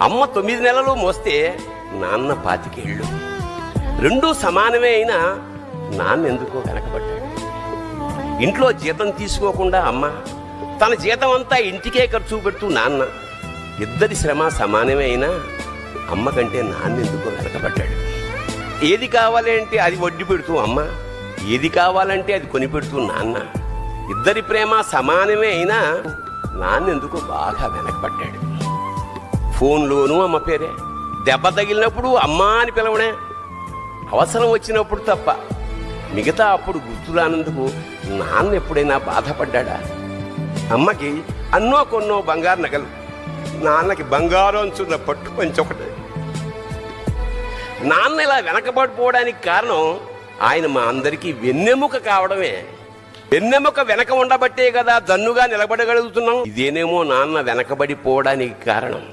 అమ్మ 9 నెలలు మోస్తే నాన్న 25 ఏళ్ళు. రెండూ సమానమే అయినా నాన్న ఎందుకో వెనకబడ్డాడు. ఇంట్లో జీతం తీసుకోకుండా అమ్మ, తన జీతం అంతా ఇంటికే ఖర్చు పెడుతూ నాన్న, ఇద్దరి శ్రమ సమానమే అయినా అమ్మ కంటే నాన్న ఎందుకో వెనకబడ్డాడు. ఏది కావాలంటే అది వడ్డీ పెడుతూ అమ్మ, ఏది కావాలంటే అది కొనిపెడుతూ నాన్న, ఇద్దరి ప్రేమ సమానమే అయినా నాన్న ఎందుకో బాగా వెనకబడ్డాడు. ఫోన్లోనూ అమ్మ పేరే, దెబ్బ తగిలినప్పుడు అమ్మ అని పిలవడే, అవసరం వచ్చినప్పుడు తప్ప మిగతా అప్పుడు గుర్తురానందుకు నాన్న ఎప్పుడైనా బాధపడ్డా? అమ్మకి అన్నో కొన్నో బంగారు నగలు, నాన్నకి బంగారం అంచున్న పట్టు పంచి ఒకటి. నాన్న ఇలా వెనకబడిపోవడానికి కారణం ఆయన మా అందరికీ వెన్నెముక కావడమే. వెన్నెముక వెనక ఉండబట్టే కదా దన్నుగా నిలబడగలుగుతున్నాం. ఇదేనేమో నాన్న వెనకబడిపోవడానికి కారణం.